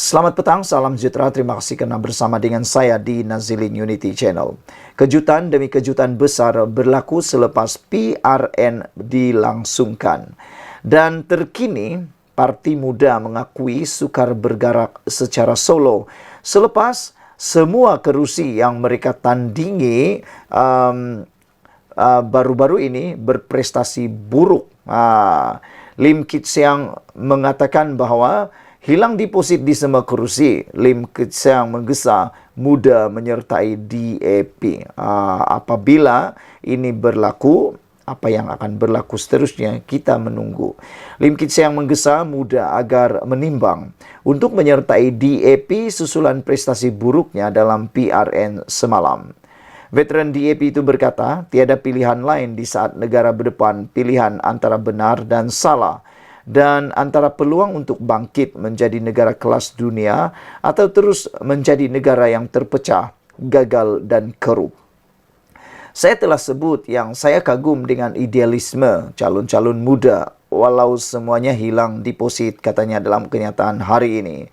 Selamat petang, salam sejahtera. Terima kasih kerana bersama dengan saya di Nazilin Unity Channel. Kejutan demi kejutan besar berlaku selepas PRN dilangsungkan. Dan terkini, Parti Muda mengakui sukar bergerak secara solo selepas semua kerusi yang mereka tandingi baru-baru ini berprestasi buruk. Lim Kit Siang mengatakan bahawa hilang deposit di semua kerusi. Lim Kit Siang menggesa Muda menyertai DAP. Apabila ini berlaku, apa yang akan berlaku seterusnya, kita menunggu. Lim Kit Siang menggesa Muda agar menimbang untuk menyertai DAP susulan prestasi buruknya dalam PRN semalam. Veteran DAP itu berkata, tiada pilihan lain di saat negara berdepan pilihan antara benar dan salah dan antara peluang untuk bangkit menjadi negara kelas dunia atau terus menjadi negara yang terpecah, gagal dan keruh. Saya telah sebut yang saya kagum dengan idealisme calon-calon muda walau semuanya hilang deposit, katanya dalam kenyataan hari ini.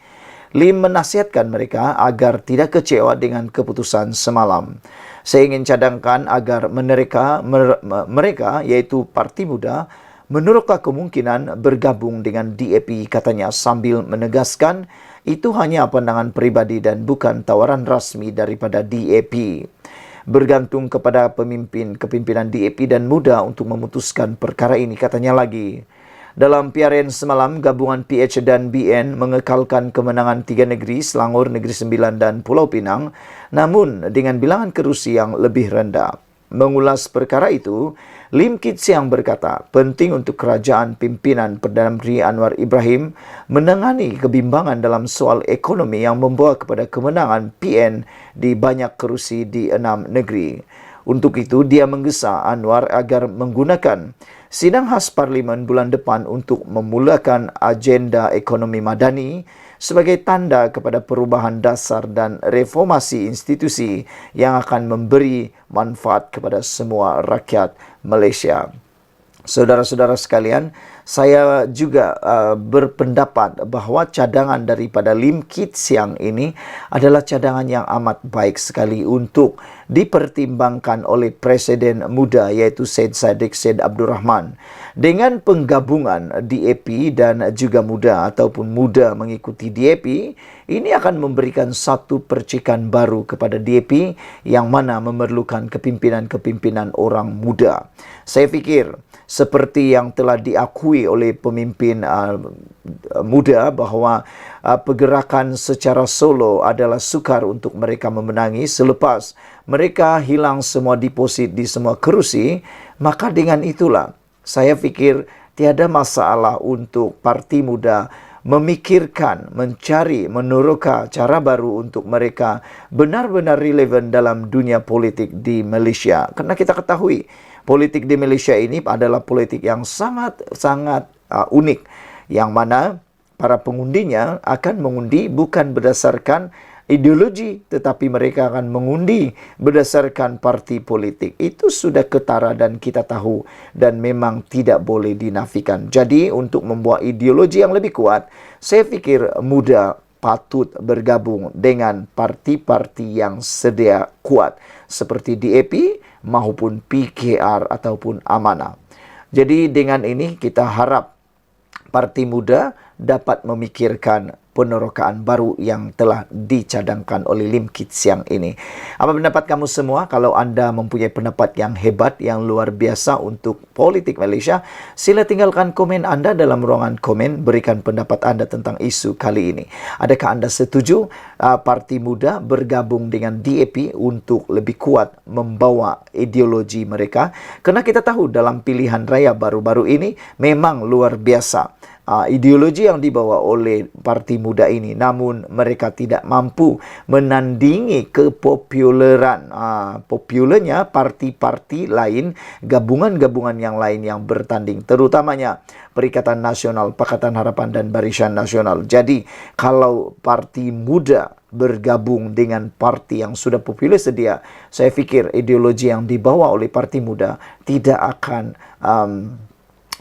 Lim menasihatkan mereka agar tidak kecewa dengan keputusan semalam. Saya ingin cadangkan agar mereka iaitu Parti Muda meneroka kemungkinan bergabung dengan DAP, katanya sambil menegaskan itu hanya pandangan peribadi dan bukan tawaran rasmi daripada DAP. Bergantung kepada kepimpinan DAP dan Muda untuk memutuskan perkara ini, katanya lagi. Dalam PRN semalam, gabungan PH dan BN mengekalkan kemenangan 3 negeri, Selangor, Negeri Sembilan dan Pulau Pinang, namun dengan bilangan kerusi yang lebih rendah. Mengulas perkara itu, Lim Kit Siang berkata, penting untuk kerajaan pimpinan Perdana Menteri Anwar Ibrahim menangani kebimbangan dalam soal ekonomi yang membawa kepada kemenangan PN di banyak kerusi di 6 negeri. Untuk itu, dia menggesa Anwar agar menggunakan sidang khas Parlimen bulan depan untuk memulakan agenda ekonomi madani sebagai tanda kepada perubahan dasar dan reformasi institusi yang akan memberi manfaat kepada semua rakyat Malaysia. Saudara-saudara sekalian, saya juga berpendapat bahawa cadangan daripada Lim Kit Siang ini adalah cadangan yang amat baik sekali untuk dipertimbangkan oleh Presiden Muda iaitu Syed Saddiq Syed Abdul Rahman. Dengan penggabungan DAP dan juga Muda ataupun Muda mengikuti DAP, ini akan memberikan satu percikan baru kepada DAP yang mana memerlukan kepimpinan-kepimpinan orang muda. Saya fikir seperti yang telah diakui oleh pemimpin muda bahawa pergerakan secara solo adalah sukar untuk mereka memenangi selepas mereka hilang semua deposit di semua kerusi. Maka dengan itulah saya fikir tiada masalah untuk Parti Muda memikirkan, mencari, meneroka cara baru untuk mereka benar-benar relevan dalam dunia politik di Malaysia. Kerana kita ketahui, politik di Malaysia ini adalah politik yang sangat unik, yang mana para pengundinya akan mengundi bukan berdasarkan ideologi, tetapi mereka akan mengundi berdasarkan parti politik. Itu sudah ketara dan kita tahu dan memang tidak boleh dinafikan. Jadi untuk membuat ideologi yang lebih kuat, saya fikir Muda patut bergabung dengan parti-parti yang sedia kuat seperti DAP maupun PKR ataupun Amanah. Jadi dengan ini kita harap Parti Muda dapat memikirkan penerokaan baru yang telah dicadangkan oleh Lim Kit Siang ini. Apa pendapat kamu semua? Kalau anda mempunyai pendapat yang hebat, yang luar biasa untuk politik Malaysia, sila tinggalkan komen anda dalam ruangan komen, berikan pendapat anda tentang isu kali ini. Adakah anda setuju Parti Muda bergabung dengan DAP untuk lebih kuat membawa ideologi mereka? Kerana kita tahu dalam pilihan raya baru-baru ini memang luar biasa ideologi yang dibawa oleh Parti Muda ini, namun mereka tidak mampu menandingi kepopularan popularnya parti-parti lain, gabungan-gabungan yang lain yang bertanding, terutamanya Perikatan Nasional, Pakatan Harapan dan Barisan Nasional. Jadi kalau Parti Muda bergabung dengan parti yang sudah popular sedia, saya fikir ideologi yang dibawa oleh Parti Muda tidak akan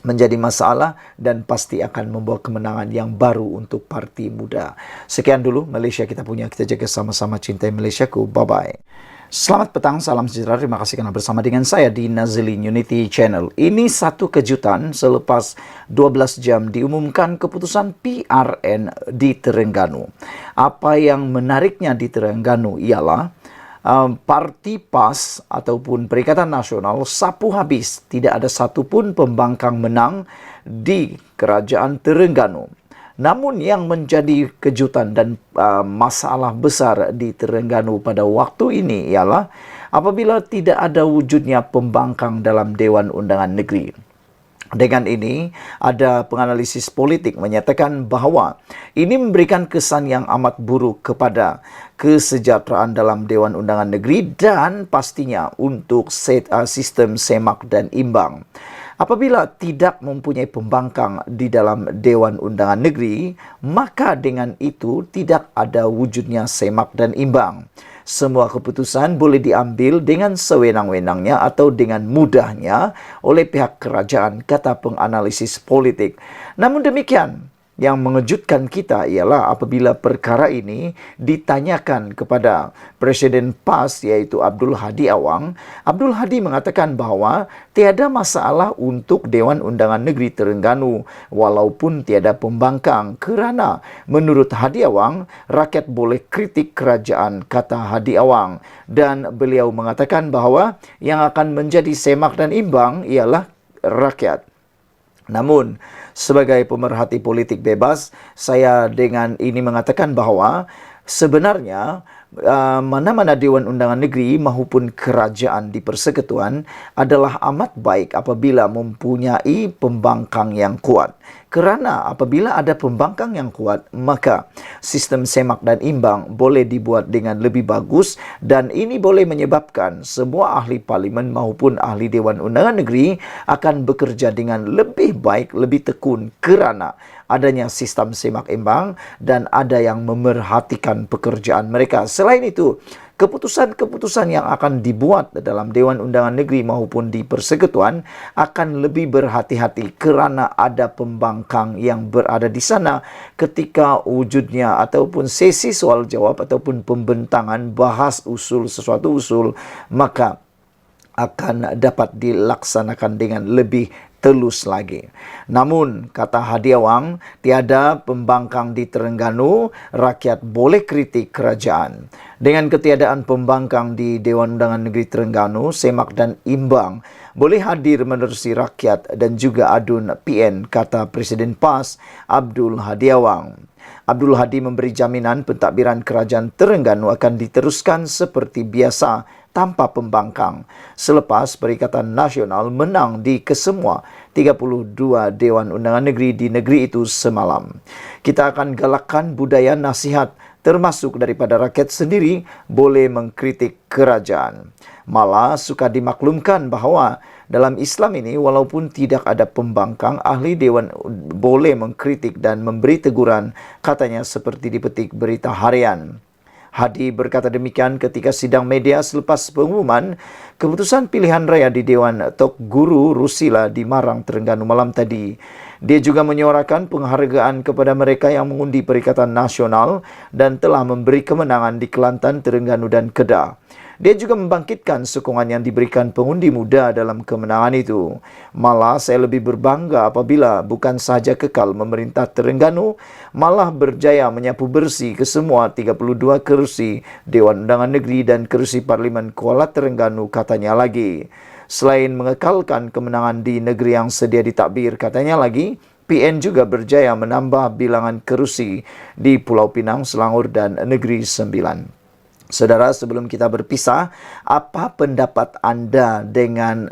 menjadi masalah dan pasti akan membawa kemenangan yang baru untuk Parti Muda. Sekian dulu Malaysia kita punya, kita jaga sama-sama, cintai Malaysiaku. Bye-bye. Selamat petang, salam sejahtera. Terima kasih karena bersama dengan saya di Nazilin Unity Channel. Ini satu kejutan selepas 12 jam diumumkan keputusan PRN di Terengganu. Apa yang menariknya di Terengganu ialah Parti PAS ataupun Perikatan Nasional sapu habis. Tidak ada satupun pembangkang menang di Kerajaan Terengganu. Namun yang menjadi kejutan dan masalah besar di Terengganu pada waktu ini ialah apabila tidak ada wujudnya pembangkang dalam Dewan Undangan Negeri. Dengan ini, ada penganalisis politik menyatakan bahawa ini memberikan kesan yang amat buruk kepada kesejahteraan dalam Dewan Undangan Negeri dan pastinya untuk sistem semak dan imbang. Apabila tidak mempunyai pembangkang di dalam Dewan Undangan Negeri, maka dengan itu tidak ada wujudnya semak dan imbang. Semua keputusan boleh diambil dengan sewenang-wenangnya atau dengan mudahnya oleh pihak kerajaan, kata penganalisis politik. Namun demikian, yang mengejutkan kita ialah apabila perkara ini ditanyakan kepada Presiden PAS iaitu Abdul Hadi Awang. Abdul Hadi mengatakan bahawa tiada masalah untuk Dewan Undangan Negeri Terengganu walaupun tiada pembangkang kerana menurut Hadi Awang rakyat boleh kritik kerajaan, kata Hadi Awang, dan beliau mengatakan bahawa yang akan menjadi semak dan imbang ialah rakyat. Namun, sebagai pemerhati politik bebas, saya dengan ini mengatakan bahawa sebenarnya mana-mana Dewan Undangan Negeri maupun kerajaan di Persekutuan adalah amat baik apabila mempunyai pembangkang yang kuat. Kerana apabila ada pembangkang yang kuat, maka sistem semak dan imbang boleh dibuat dengan lebih bagus dan ini boleh menyebabkan semua ahli parlimen maupun ahli Dewan Undangan Negeri akan bekerja dengan lebih baik, lebih tekun kerana adanya sistem semak imbang dan ada yang memerhatikan pekerjaan mereka. Selain itu, keputusan-keputusan yang akan dibuat dalam Dewan Undangan Negeri maupun di Persekutuan akan lebih berhati-hati kerana ada pembangkang yang berada di sana ketika wujudnya ataupun sesi soal jawab ataupun pembentangan bahas usul sesuatu usul, maka akan dapat dilaksanakan dengan lebih telus lagi. Namun, kata Hadi Awang, tiada pembangkang di Terengganu, rakyat boleh kritik kerajaan. Dengan ketiadaan pembangkang di Dewan Undangan Negeri Terengganu, semak dan imbang boleh hadir menerusi rakyat dan juga adun PN, kata Presiden PAS Abdul Hadi Awang. Abdul Hadi memberi jaminan pentadbiran kerajaan Terengganu akan diteruskan seperti biasa tanpa pembangkang selepas Perikatan Nasional menang di kesemua 32 Dewan Undangan Negeri di negeri itu semalam. Kita akan galakkan budaya nasihat termasuk daripada rakyat sendiri boleh mengkritik kerajaan. Malah suka dimaklumkan bahawa dalam Islam ini walaupun tidak ada pembangkang, ahli dewan boleh mengkritik dan memberi teguran, katanya seperti dipetik Berita Harian. Hadi berkata demikian ketika sidang media selepas pengumuman keputusan pilihan raya di Dewan Tok Guru Rusila di Marang, Terengganu malam tadi. Dia juga menyuarakan penghargaan kepada mereka yang mengundi Perikatan Nasional dan telah memberi kemenangan di Kelantan, Terengganu dan Kedah. Dia juga membangkitkan sokongan yang diberikan pengundi muda dalam kemenangan itu. Malah saya lebih berbangga apabila bukan sahaja kekal memerintah Terengganu, malah berjaya menyapu bersih ke semua 32 kerusi Dewan Undangan Negeri dan kerusi Parlimen Kuala Terengganu, katanya lagi. Selain mengekalkan kemenangan di negeri yang sedia ditadbir, katanya lagi, PN juga berjaya menambah bilangan kerusi di Pulau Pinang, Selangor dan Negeri Sembilan. Saudara, sebelum kita berpisah, apa pendapat anda dengan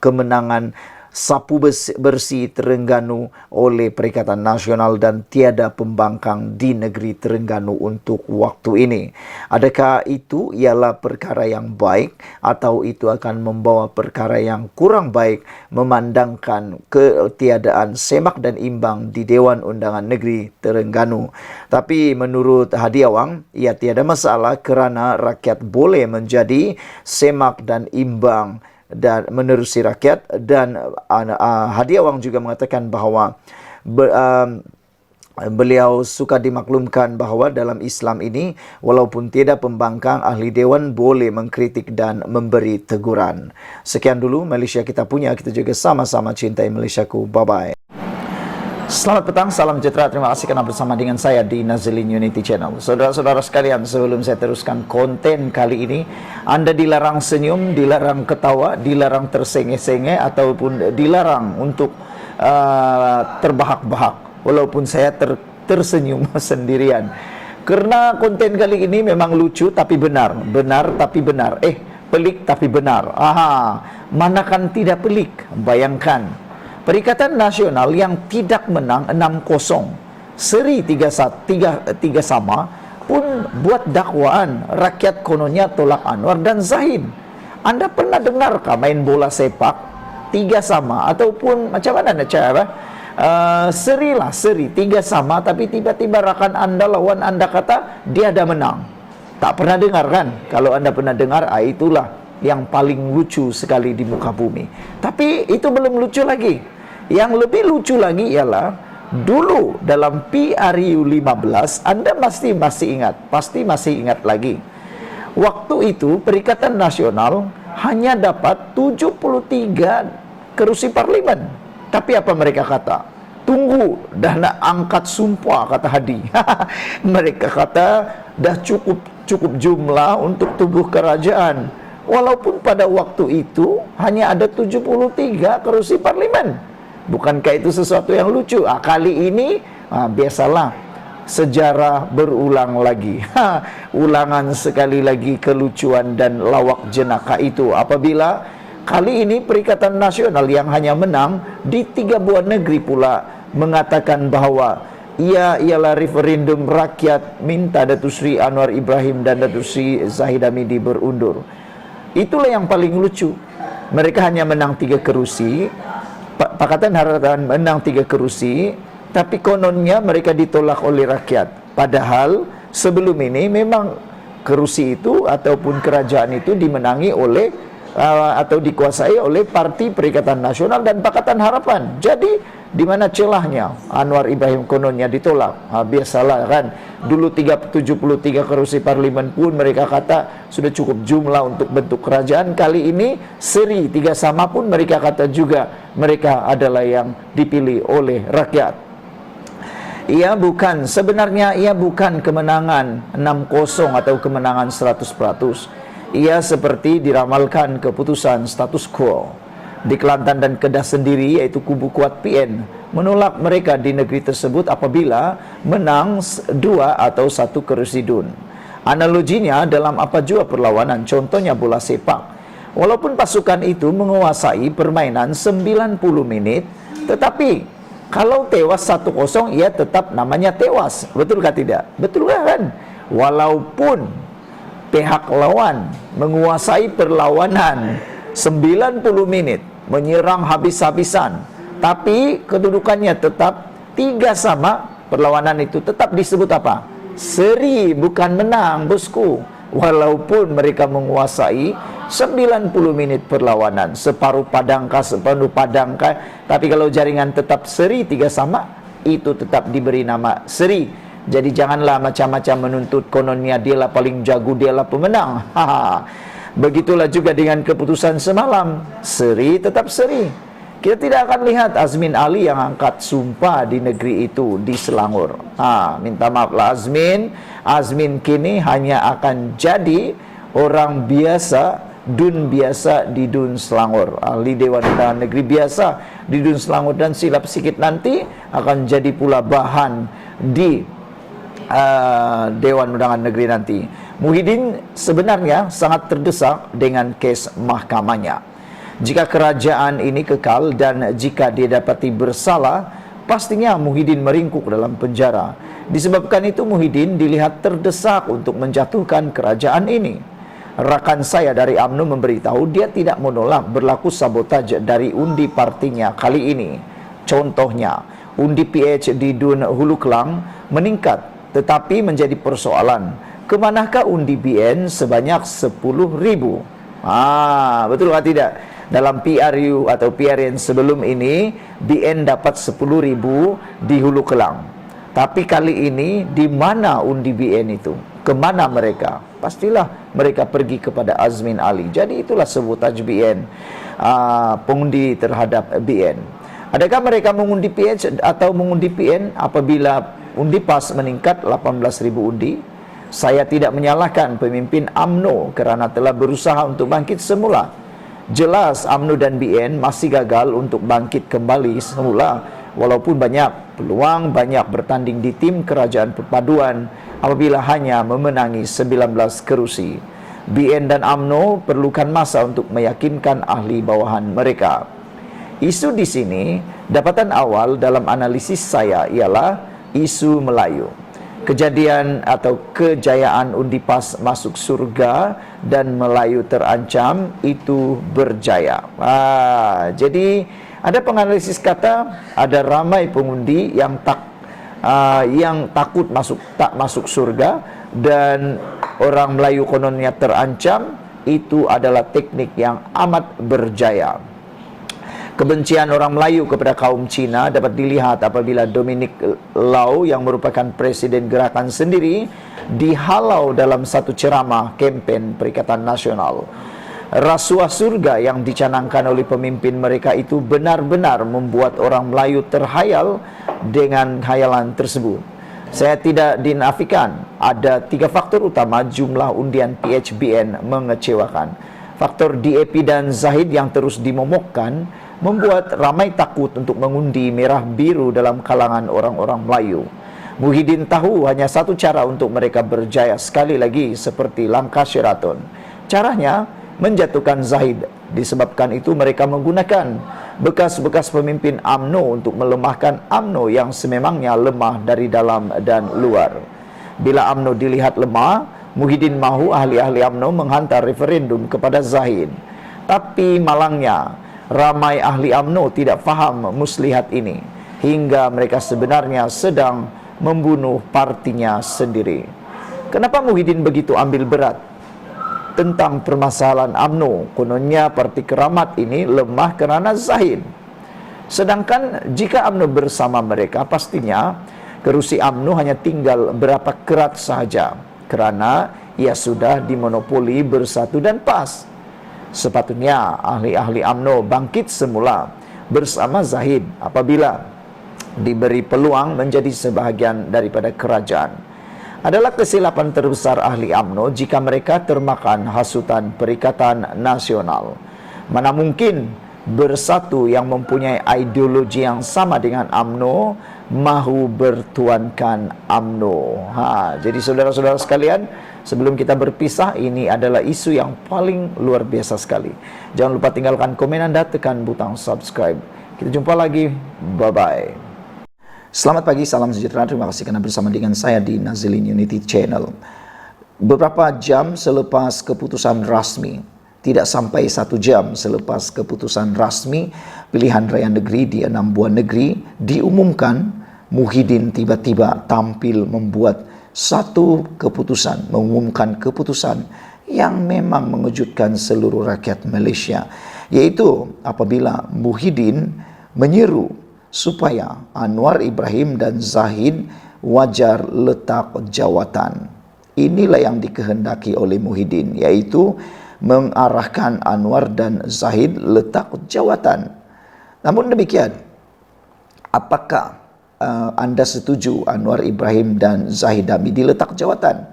kemenangan sapu bersih Terengganu oleh Perikatan Nasional dan tiada pembangkang di negeri Terengganu untuk waktu ini? Adakah itu ialah perkara yang baik atau itu akan membawa perkara yang kurang baik memandangkan ketiadaan semak dan imbang di Dewan Undangan Negeri Terengganu? Tapi menurut Hadi Awang, ia tiada masalah kerana rakyat boleh menjadi semak dan imbang dan menerusi rakyat. Dan Hadi Awang juga mengatakan bahawa beliau suka dimaklumkan bahawa dalam Islam ini, walaupun tidak pembangkang, ahli dewan boleh mengkritik dan memberi teguran. Sekian dulu Malaysia kita punya, kita juga sama-sama cintai Malaysiaku. Bye-bye. Selamat petang, salam sejahtera. Terima kasih kerana bersama dengan saya di Nazilin Unity Channel. Saudara-saudara sekalian, sebelum saya teruskan konten kali ini, anda dilarang senyum, dilarang ketawa, dilarang tersenge-senge, ataupun dilarang untuk terbahak-bahak. Walaupun saya tersenyum sendirian. Kerana konten kali ini memang lucu tapi benar. Benar tapi benar. Pelik tapi benar. Manakan tidak pelik? Bayangkan, Perikatan Nasional yang tidak menang 6-0, seri 3 sama, pun buat dakwaan rakyat kononnya tolak Anwar dan Zahid. Anda pernah dengarkah main bola sepak 3 sama? Ataupun macam mana nak cara? Seri 3 sama, tapi tiba-tiba rakan anda, lawan anda kata dia dah menang. Tak pernah dengar kan? Kalau anda pernah dengar, itulah yang paling lucu sekali di muka bumi. Tapi itu belum lucu lagi. Yang lebih lucu lagi ialah dulu dalam PRU 15, anda pasti masih ingat lagi. Waktu itu Perikatan Nasional hanya dapat 73 kerusi parlimen. Tapi apa mereka kata? Tunggu, dah nak angkat sumpah, kata Hadi. Mereka kata dah cukup jumlah untuk tubuh kerajaan. Walaupun pada waktu itu hanya ada 73 kerusi parlimen. Bukankah itu sesuatu yang lucu? Kali ini biasalah, sejarah berulang lagi. Ulangan sekali lagi kelucuan dan lawak jenaka itu. Apabila kali ini Perikatan Nasional yang hanya menang di 3 buah negeri pula mengatakan bahawa ia ialah referendum rakyat minta Datuk Seri Anwar Ibrahim dan Datuk Seri Zahid Hamidi berundur. Itulah yang paling lucu. Mereka hanya menang 3 kerusi. Pakatan Harapan menang 3 kerusi, tapi kononnya mereka ditolak oleh rakyat. Padahal sebelum ini memang kerusi itu ataupun kerajaan itu dimenangi oleh atau dikuasai oleh Parti Perikatan Nasional dan Pakatan Harapan. Jadi di mana celahnya Anwar Ibrahim kononnya ditolak? Biasalah kan, dulu 73 kerusi parlimen pun mereka kata sudah cukup jumlah untuk bentuk kerajaan. Kali ini seri 3 sama pun mereka kata juga mereka adalah yang dipilih oleh rakyat. Sebenarnya ia bukan kemenangan 6-0 atau kemenangan 100%. Ia seperti diramalkan keputusan status quo. Di Kelantan dan Kedah sendiri, iaitu kubu kuat PN menolak mereka di negeri tersebut apabila menang 2 atau 1 kerusi DUN. Analoginya dalam apa jua perlawanan, contohnya bola sepak. Walaupun pasukan itu menguasai permainan 90 menit, tetapi kalau tewas 1-0, ia tetap namanya tewas. Betulkah tidak? Betul kan? Walaupun pihak lawan menguasai perlawanan 90 menit, menyerang habis-habisan, tapi kedudukannya tetap 3 sama, perlawanan itu tetap disebut apa? Seri, bukan menang, bosku. Walaupun mereka menguasai 90 menit perlawanan, separuh padangkah, tapi kalau jaringan tetap seri 3 sama, itu tetap diberi nama seri. Jadi janganlah macam-macam menuntut kononnya dialah paling jago, dialah pemenang. Begitulah juga dengan keputusan semalam. Seri tetap seri. Kita tidak akan lihat Azmin Ali yang angkat sumpah di negeri itu, di Selangor. Minta maaflah Azmin. Azmin kini hanya akan jadi orang biasa, DUN biasa di DUN Selangor. Ahli Dewan Undangan Negeri biasa di DUN Selangor, dan silap sikit nanti akan jadi pula bahan di Dewan Undangan Negeri nanti. Muhyiddin sebenarnya sangat terdesak dengan kes mahkamahnya. Jika kerajaan ini kekal dan jika dia dapati bersalah, pastinya Muhyiddin meringkuk dalam penjara. Disebabkan itu Muhyiddin dilihat terdesak untuk menjatuhkan kerajaan ini. Rakan saya dari UMNO memberitahu dia tidak menolak berlaku sabotaj dari undi partinya kali ini. Contohnya, undi PH di DUN Hulu Kelang meningkat, tetapi menjadi persoalan, kemanakah undi BN sebanyak 10,000? Betul atau tidak? Dalam PRU atau PRN sebelum ini, BN dapat 10.000 di Hulu Kelang. Tapi kali ini, di mana undi BN itu? Kemana mereka? Pastilah mereka pergi kepada Azmin Ali. Jadi itulah sebutan BN, pengundi terhadap BN. Adakah mereka mengundi PH atau mengundi PN apabila undi PAS meningkat 18.000 undi? Saya tidak menyalahkan pemimpin UMNO kerana telah berusaha untuk bangkit semula. Jelas UMNO dan BN masih gagal untuk bangkit kembali semula, walaupun banyak peluang, banyak bertanding di tim kerajaan perpaduan apabila hanya memenangi 19 kerusi. BN dan UMNO perlukan masa untuk meyakinkan ahli bawahan mereka. Isu di sini, dapatan awal dalam analisis saya ialah isu Melayu. Kejadian atau kejayaan undi PAS masuk surga dan Melayu terancam itu berjaya. Jadi ada penganalisis kata ada ramai pengundi yang takut tak masuk surga dan orang Melayu kononnya terancam. Itu adalah teknik yang amat berjaya. Kebencian orang Melayu kepada kaum Cina dapat dilihat apabila Dominic Lau yang merupakan presiden gerakan sendiri dihalau dalam satu ceramah kempen Perikatan Nasional. Rasuah surga yang dicanangkan oleh pemimpin mereka itu benar-benar membuat orang Melayu terhayal dengan khayalan tersebut. Saya tidak dinafikan ada 3 faktor utama jumlah undian PHBN mengecewakan. Faktor DAP dan Zahid yang terus dimomokkan membuat ramai takut untuk mengundi merah biru dalam kalangan orang-orang Melayu. Muhyiddin tahu hanya satu cara untuk mereka berjaya sekali lagi seperti langkah Sheraton. Caranya menjatuhkan Zahid. Disebabkan itu mereka menggunakan bekas-bekas pemimpin UMNO untuk melemahkan UMNO yang sememangnya lemah dari dalam dan luar. Bila UMNO dilihat lemah, Muhyiddin mahu ahli-ahli UMNO menghantar referendum kepada Zahid. Tapi malangnya, ramai ahli UMNO tidak faham muslihat ini, hingga mereka sebenarnya sedang membunuh partinya sendiri. Kenapa Muhyiddin begitu ambil berat tentang permasalahan UMNO? Kononnya parti keramat ini lemah kerana Zahid. Sedangkan jika UMNO bersama mereka, pastinya kerusi UMNO hanya tinggal berapa kerat sahaja, kerana ia sudah dimonopoli Bersatu dan PAS. Sepatutnya ahli-ahli UMNO bangkit semula bersama Zahid apabila diberi peluang menjadi sebahagian daripada kerajaan. Adalah kesilapan terbesar ahli UMNO jika mereka termakan hasutan Perikatan Nasional. Mana mungkin Bersatu yang mempunyai ideologi yang sama dengan UMNO mahu bertuankan UMNO. Jadi saudara-saudara sekalian, sebelum kita berpisah, ini adalah isu yang paling luar biasa sekali. Jangan lupa tinggalkan komen Anda, tekan butang subscribe. Kita jumpa lagi. Bye-bye. Selamat pagi, salam sejahtera. Terima kasih karena bersama dengan saya di Nazilin Unity Channel. Beberapa jam selepas keputusan rasmi, tidak sampai 1 jam selepas keputusan rasmi pilihan raya negeri di 6 buah negeri diumumkan, Muhyiddin tiba-tiba tampil membuat satu keputusan, mengumumkan keputusan yang memang mengejutkan seluruh rakyat Malaysia, yaitu apabila Muhyiddin menyeru supaya Anwar Ibrahim dan Zahid wajar letak jawatan. Inilah yang dikehendaki oleh Muhyiddin, yaitu mengarahkan Anwar dan Zahid letak jawatan. Namun demikian, apakah anda setuju Anwar Ibrahim dan Zahid Hamidi letak jawatan?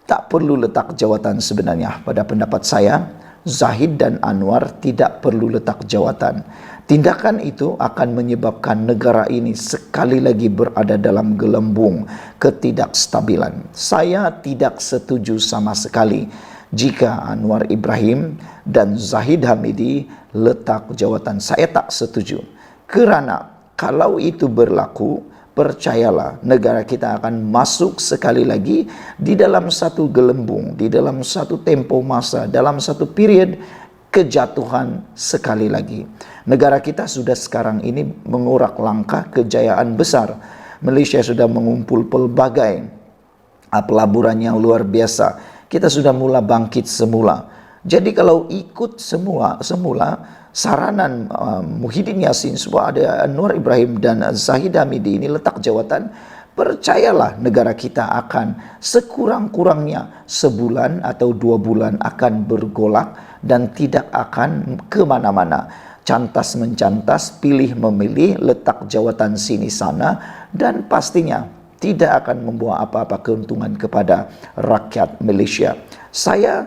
Tak perlu letak jawatan sebenarnya. Pada pendapat saya, Zahid dan Anwar tidak perlu letak jawatan. Tindakan itu akan menyebabkan negara ini sekali lagi berada dalam gelembung ketidakstabilan. Saya tidak setuju sama sekali jika Anwar Ibrahim dan Zahid Hamidi letak jawatan. Saya tak setuju. Kerana kalau itu berlaku, percayalah negara kita akan masuk sekali lagi di dalam satu gelembung, di dalam satu tempo masa, dalam satu period kejatuhan sekali lagi. Negara kita sudah sekarang ini mengurak langkah kejayaan besar. Malaysia sudah mengumpul pelbagai pelaburan yang luar biasa. Kita sudah mula bangkit semula. Jadi kalau ikut semula saranan Muhyiddin Yassin supaya ada Anwar Ibrahim dan Zahid Hamidi ini letak jawatan, percayalah negara kita akan sekurang-kurangnya sebulan atau 2 bulan akan bergolak dan tidak akan kemana-mana. Cantas mencantas, pilih memilih, letak jawatan sini sana, dan pastinya tidak akan membawa apa-apa keuntungan kepada rakyat Malaysia. Saya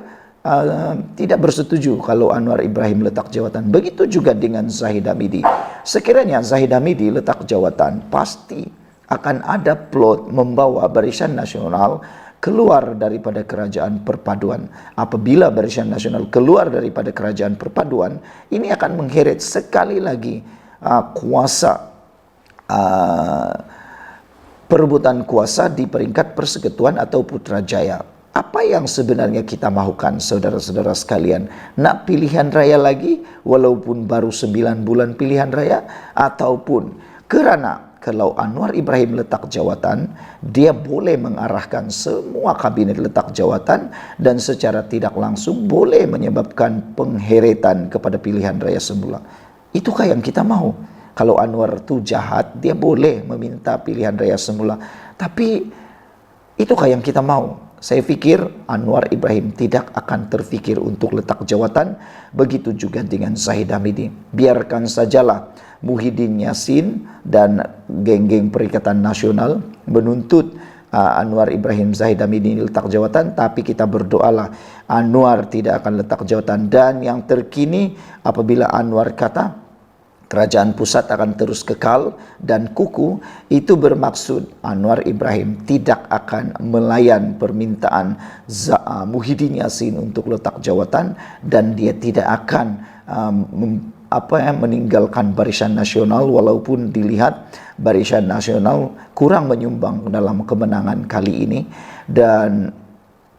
tidak bersetuju kalau Anwar Ibrahim letak jawatan. Begitu juga dengan Zahid Hamidi. Sekiranya Zahid Hamidi letak jawatan, pasti akan ada plot membawa Barisan Nasional keluar daripada kerajaan perpaduan. Apabila Barisan Nasional keluar daripada kerajaan perpaduan, ini akan mengheret sekali lagi kuasa, perebutan kuasa di peringkat persekutuan atau Putrajaya. Apa yang sebenarnya kita mahukan, saudara-saudara sekalian? Nak pilihan raya lagi walaupun baru 9 bulan pilihan raya? Ataupun kerana kalau Anwar Ibrahim letak jawatan, dia boleh mengarahkan semua kabinet letak jawatan dan secara tidak langsung boleh menyebabkan pengheretan kepada pilihan raya semula. Itukah yang kita mahu? Kalau Anwar itu jahat, dia boleh meminta pilihan raya semula. Tapi itukah yang kita mahu? Saya fikir Anwar Ibrahim tidak akan terfikir untuk letak jawatan. Begitu juga dengan Zahid Hamidi. Biarkan sajalah Muhyiddin Yassin dan geng-geng Perikatan Nasional menuntut Anwar Ibrahim Zahid Hamidi letak jawatan, tapi kita berdoalah Anwar tidak akan letak jawatan. Dan yang terkini, apabila Anwar kata kerajaan pusat akan terus kekal dan kukuh, itu bermaksud Anwar Ibrahim tidak akan melayan permintaan Muhyiddin Yassin untuk letak jawatan, dan dia tidak akan meninggalkan Barisan Nasional walaupun dilihat Barisan Nasional kurang menyumbang dalam kemenangan kali ini. Dan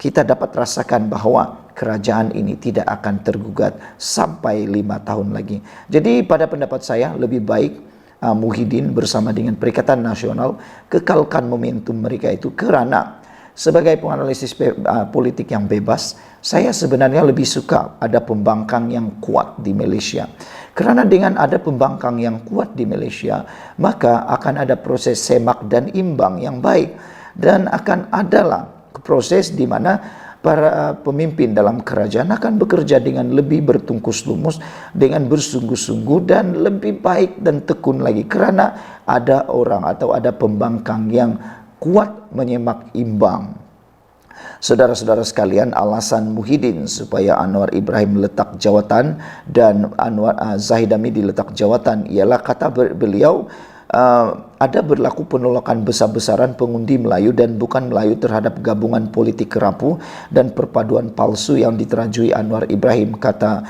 kita dapat rasakan bahwa kerajaan ini tidak akan tergugat sampai 5 tahun lagi. Jadi pada pendapat saya lebih baik Muhyiddin bersama dengan Perikatan Nasional kekalkan momentum mereka itu, kerana sebagai penganalisis politik yang bebas, saya sebenarnya lebih suka ada pembangkang yang kuat di Malaysia. Kerana dengan ada pembangkang yang kuat di Malaysia, maka akan ada proses semak dan imbang yang baik, dan akan adalah proses di mana para pemimpin dalam kerajaan akan bekerja dengan lebih bertungkus lumus, dengan bersungguh-sungguh dan lebih baik dan tekun lagi, kerana ada orang atau ada pembangkang yang kuat menyemak imbang. Saudara-saudara sekalian, alasan Muhyiddin supaya Anwar Ibrahim letak jawatan dan Zahid Hamidi letak jawatan ialah, kata beliau, ada berlaku penolakan besar-besaran pengundi Melayu dan bukan Melayu terhadap gabungan politik kerapu dan perpaduan palsu yang diterajui Anwar Ibrahim, kata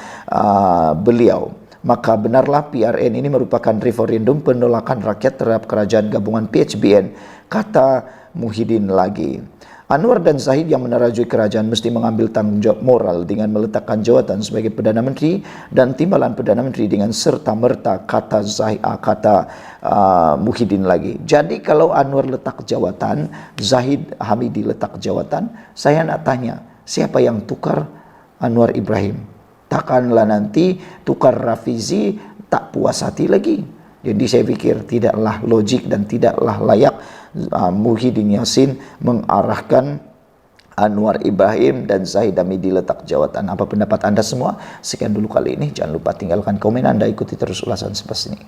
beliau. Maka benarlah PRN ini merupakan referendum penolakan rakyat terhadap kerajaan gabungan PHBN, kata Muhyiddin lagi. Anwar dan Zahid yang menerajui kerajaan mesti mengambil tanggung jawab moral dengan meletakkan jawatan sebagai Perdana Menteri dan timbalan Perdana Menteri dengan serta-merta, kata Muhyiddin lagi. Jadi kalau Anwar letak jawatan, Zahid Hamidi letak jawatan, saya nak tanya, siapa yang tukar Anwar Ibrahim? Takkanlah nanti tukar Rafizi tak puas hati lagi. Jadi saya fikir tidaklah logik dan tidaklah layak Muhyiddin Yassin mengarahkan Anwar Ibrahim dan Zahid Hamidi letak jawatan. Apa pendapat Anda semua? Sekian dulu kali ini. Jangan lupa tinggalkan komen Anda, ikuti terus ulasan seperti ini.